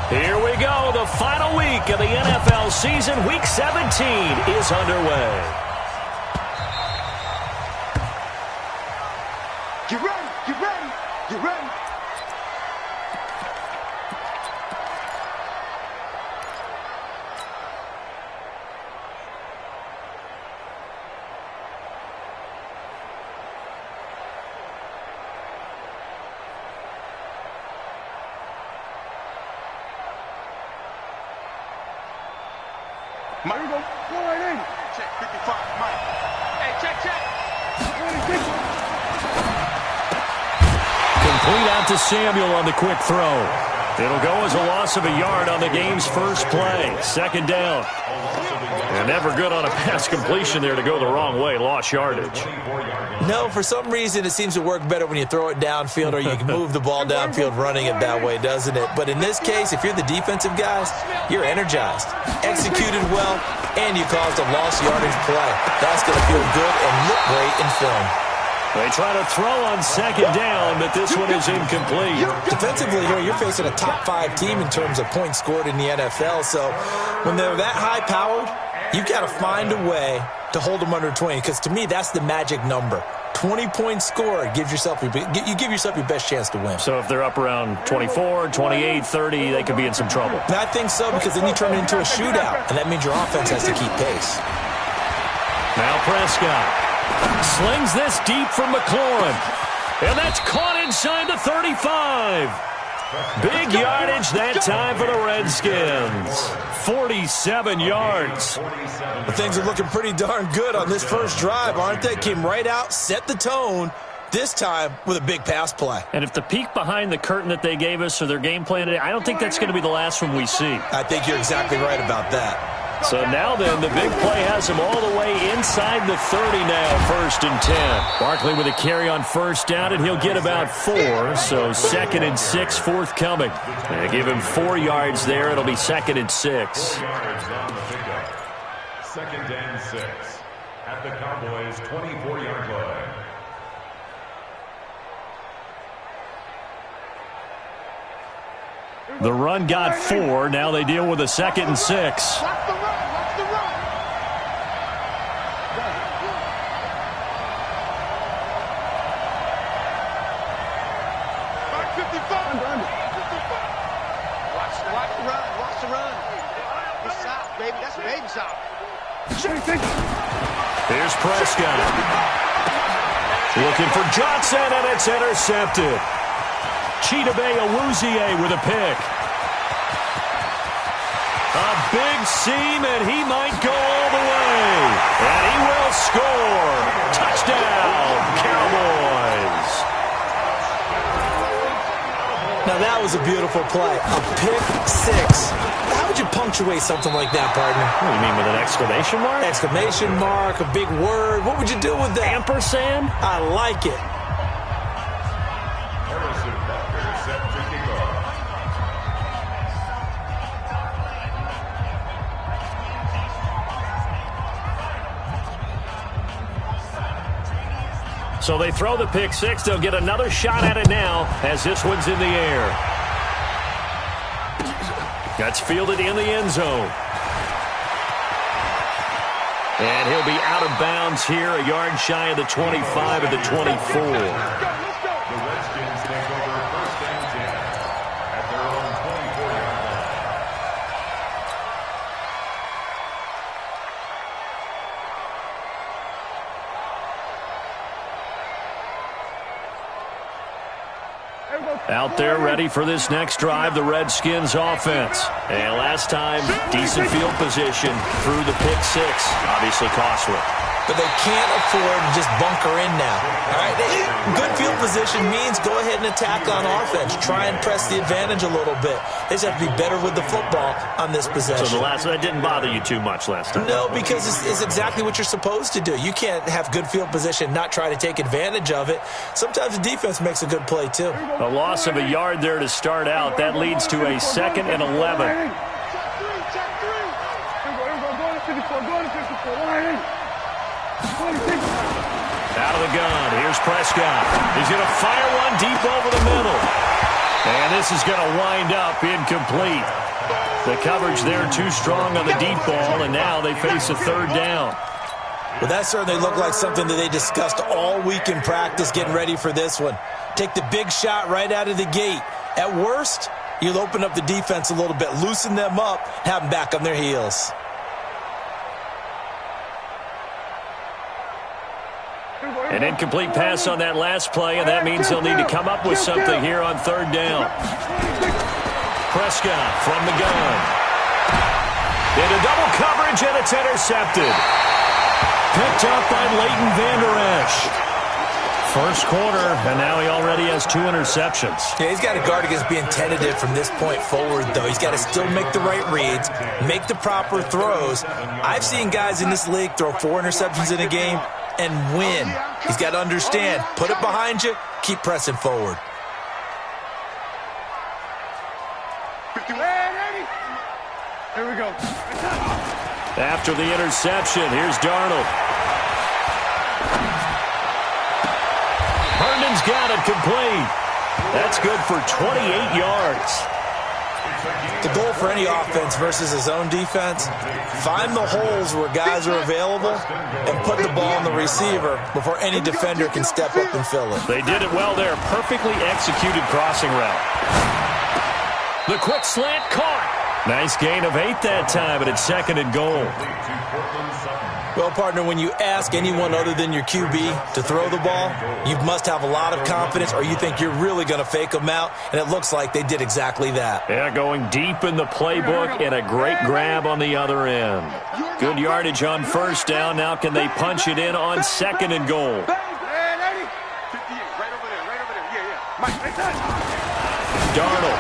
Here we go. The final week of the NFL season. Week 17 is underway. Get ready, get ready, get ready. Mike, here we go. Go right in. Check 55, Mike. Hey, check. Complete out to Samuel on the quick throw. It'll go as a loss of a yard on the game's first play. Second down. And never good on a pass completion there to go the wrong way. Lost yardage. No, for some reason it seems to work better when you throw it downfield or you can move the ball downfield running it that way, doesn't it? But in this case, if you're the defensive guys, you're energized, executed well, and you caused a lost yardage play. That's going to feel good and look great in film. They try to throw on second down, but this one is incomplete. Defensively here, you're facing a top 5 team in terms of points scored in the NFL. So when they're that high-powered, you've got to find a way to hold them under 20, because to me, that's the magic number. 20 points scored, you give yourself your best chance to win. So if they're up around 24, 28, 30, they could be in some trouble. And I think so, because then you turn it into a shootout, and that means your offense has to keep pace. Now Prescott slings this deep from McLaurin. And that's caught inside the 35. Big yardage that time for the Redskins. 47 yards. Well, things are looking pretty darn good on this first drive, aren't they? Came right out, set the tone, this time with a big pass play. And if the peek behind the curtain that they gave us or their game plan today, I don't think that's going to be the last one we see. I think you're exactly right about that. So now then, the big play has him all the way inside the 30 now, 1st and 10. Barkley with a carry on first down, and he'll get about 4, so 2nd and 6 forthcoming. And give him 4 yards there. It'll be 2nd and 6. 2nd and 6 at the Cowboys' 24-yard line. The run got 4. Now they deal with a 2nd and 6. Watch the run, watch the run. Mark 55. Watch the run, watch the run. It's south, baby. That's baby south. Here's Prescott. Looking for Johnson, and it's intercepted. Chidobe Awuzie with a pick. A big seam, and he might go all the way. And he will score. Touchdown, Cowboys. Now that was a beautiful play. A pick 6. How would you punctuate something like that, partner? What do you mean, with an exclamation mark? Exclamation mark, a big word. What would you do with that? Ampersand? I like it. So they throw the pick 6. They'll get another shot at it now as this one's in the air. That's fielded in the end zone. And he'll be out of bounds here, a yard shy of the 25 of the 24. The Redskins take over 1st and 10 at their own 24-yard line. Out there ready for this next drive, the Redskins offense. And last time, decent field position through the pick 6. Obviously costly. But they can't afford to just bunker in now. All right, good field position means go ahead and attack on offense. Try and press the advantage a little bit. They just have to be better with the football on this possession. So that didn't bother you too much last time? No, because it's exactly what you're supposed to do. You can't have good field position, not try to take advantage of it. Sometimes the defense makes a good play, too. A loss of a yard there to start out. That leads to a 2nd and 11. Check 3. Go to 54. Out of the gun. Here's Prescott. He's going to fire one deep over the middle. And this is going to wind up incomplete. The coverage there too strong on the deep ball, and now they face a third down. Well, that certainly looked like something that they discussed all week in practice getting ready for this one. Take the big shot right out of the gate. At worst, you'll open up the defense a little bit, loosen them up, have them back on their heels. An incomplete pass on that last play, and that means they'll need to come up with something here on third down. Prescott from the gun. Into double coverage, and it's intercepted. Picked up by Leighton Vander Esch. First quarter, and now he already has 2 interceptions. Yeah, he's got to guard against being tentative from this point forward, though. He's got to still make the right reads, make the proper throws. I've seen guys in this league throw 4 interceptions in a game and win. He's got to understand, put it behind you, keep pressing forward. Here we go. After the interception, here's Darnold. Herndon's got it complete. That's good for 28 yards. The goal for any offense versus his own defense, find the holes where guys are available and put the ball on the receiver before any defender can step up and fill it. They did it well there. Perfectly executed crossing route. The quick slant caught. Nice gain of 8 that time, and it's second and goal. Well, partner, when you ask anyone other than your QB to throw the ball, you must have a lot of confidence, or you think you're really going to fake them out, and it looks like they did exactly that. Yeah, going deep in the playbook and a great grab on the other end. Good yardage on first down. Now can they punch it in on second and goal? Darnold.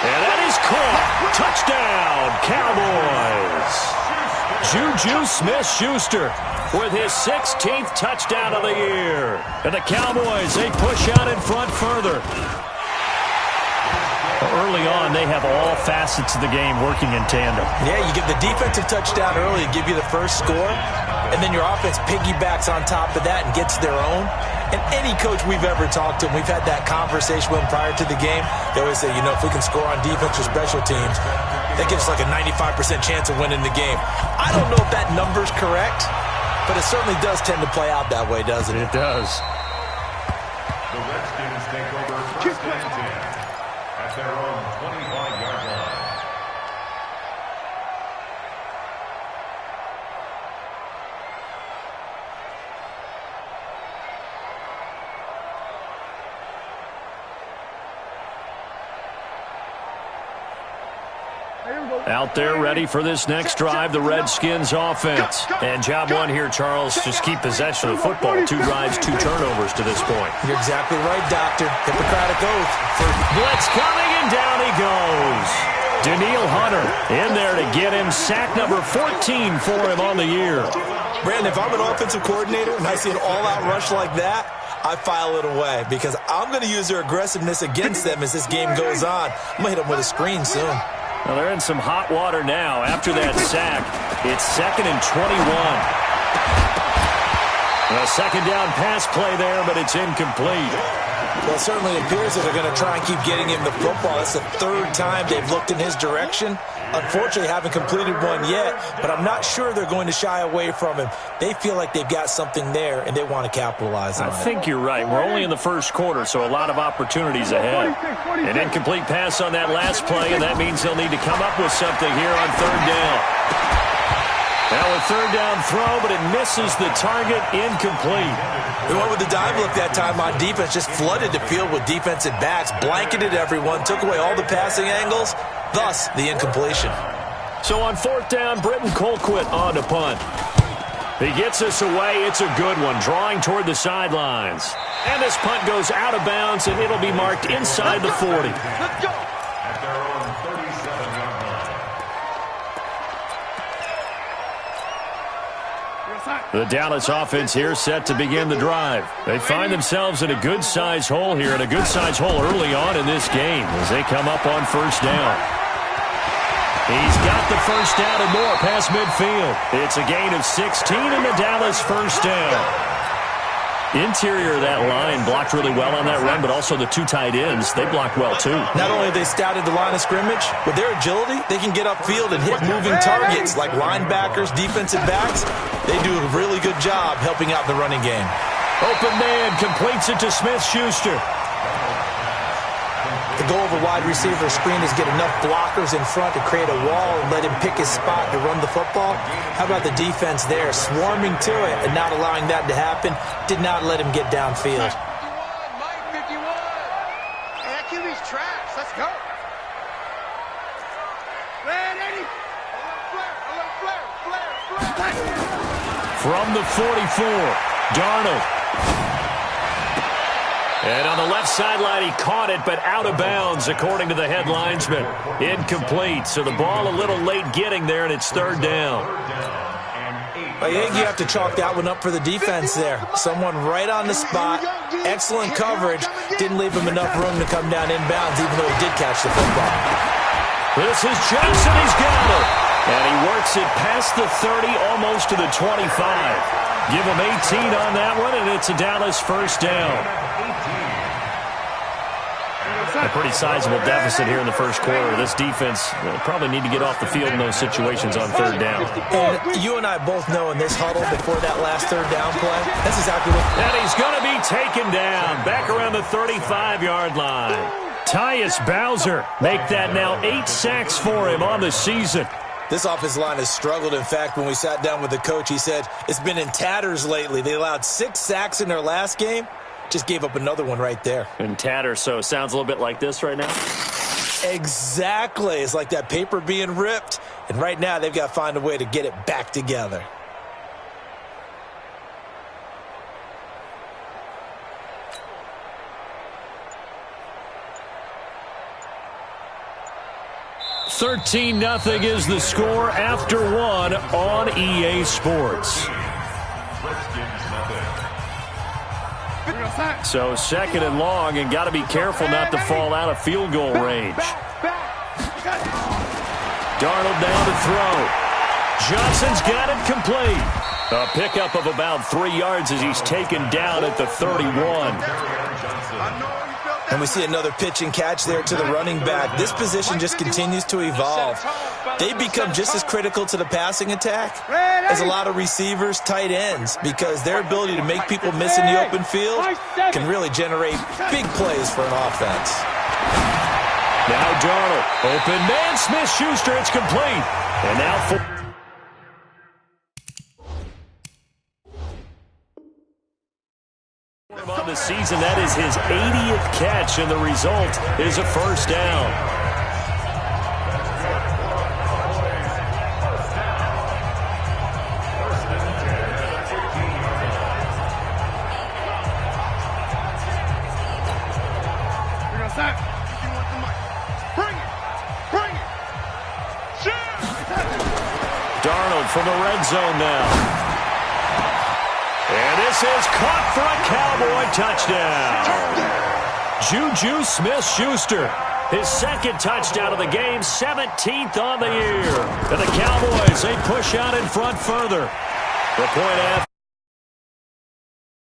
And that is caught. Touchdown, Cowboys. Juju Smith-Schuster with his 16th touchdown of the year. And the Cowboys, they push out in front further. Early on, they have all facets of the game working in tandem. Yeah, you give the defensive touchdown early to give you the first score, and then your offense piggybacks on top of that and gets their own. And any coach we've ever talked to, and we've had that conversation with them prior to the game, they always say, you know, if we can score on defense or special teams, that gives us like a 95% chance of winning the game. I don't know if that number's correct, but it certainly does tend to play out that way, doesn't it? It does. The Redskins take over first and 10 at their own 25-yard line. Out there ready for this next drive, the Redskins offense. And job one here, Charles, just keep possession of the football. 2 drives, 2 turnovers to this point. You're exactly right, Doctor. Hippocratic oath. Blitz coming, and down he goes. Danielle Hunter in there to get him. Sack number 14 for him on the year. Brandon, if I'm an offensive coordinator and I see an all-out rush like that, I file it away because I'm going to use their aggressiveness against them as this game goes on. I'm going to hit them with a screen soon. Well, they're in some hot water now after that sack. It's second and 21. A second down pass play there, but it's incomplete. Well, it certainly appears that they're going to try and keep getting him the football. That's the 3rd time they've looked in his direction. Unfortunately, haven't completed one yet, but I'm not sure they're going to shy away from him. They feel like they've got something there, and they want to capitalize on it. I think you're right. We're only in the first quarter, so a lot of opportunities ahead. An incomplete pass on that last play, and that means they'll need to come up with something here on third down. Now a third down throw, but it misses the target, incomplete. They went with the dime look that time on defense, just flooded the field with defensive backs, blanketed everyone, took away all the passing angles, thus the incompletion. So on fourth down, Britton Colquitt on to punt. He gets us away. It's a good one, drawing toward the sidelines. And this punt goes out of bounds, and it'll be marked inside the 40. Let's go. At their own 37-yard line. The Dallas offense here set to begin the drive. They find themselves in a good-sized hole here, and a good-sized hole early on in this game as they come up on first down. He's got the first down and more past midfield. It's a gain of 16 and the Dallas first down. Interior of that line blocked really well on that run, but also the two tight ends, they blocked well too. Not only have they scouted the line of scrimmage, with their agility, they can get upfield and hit moving targets like linebackers, defensive backs. They do a really good job helping out the running game. Open man completes it to Smith-Schuster. The goal of a wide receiver screen is get enough blockers in front to create a wall and let him pick his spot to run the football. How about the defense there, swarming to it and not allowing that to happen? Did not let him get downfield. 51, Mike, 51. Hey, that QB's trash. Let's go. Man, Eddie. Flare. From the 44, Darnold. And on the left sideline, he caught it, but out of bounds, according to the head linesman. Incomplete, so the ball a little late getting there, and it's third down. I think you have to chalk that one up for the defense there. Someone right on the spot, excellent coverage, didn't leave him enough room to come down inbounds, even though he did catch the football. This is Johnson, he's got it. And he works it past the 30, almost to the 25. Give him 18 on that one, and it's a Dallas first down. A pretty sizable deficit here in the first quarter. This defense probably need to get off the field in those situations on third down. And you and I both know in this huddle before that last third down play, that's exactly what... And he's going to be taken down back around the 35-yard line. Tyus Bowser make that now 8 sacks for him on the season. This offensive line has struggled. In fact, when we sat down with the coach, he said it's been in tatters lately. They allowed 6 sacks in their last game. Just gave up another one right there. In tatters, so it sounds a little bit like this right now? Exactly. It's like that paper being ripped. And right now, they've got to find a way to get it back together. $13-0 is the score after one on EA Sports. So second and long, and got to be careful not to fall out of field goal range. Darnold down to throw. Johnson's got it complete. A pickup of about 3 yards as he's taken down at the 31. And we see another pitch and catch there to the running back. This position just continues to evolve. They become just as critical to the passing attack as a lot of receivers, tight ends, because their ability to make people miss in the open field can really generate big plays for an offense. Now Darnold, open man, Smith-Schuster, it's complete. And now for... on the season, that is his 80th catch, and the result is a first down. Darnold from the red zone now. And this is caught for a Cowboy touchdown. Juju Smith-Schuster, his second touchdown of the game, 17th on the year. And the Cowboys, they push out in front further. The point after.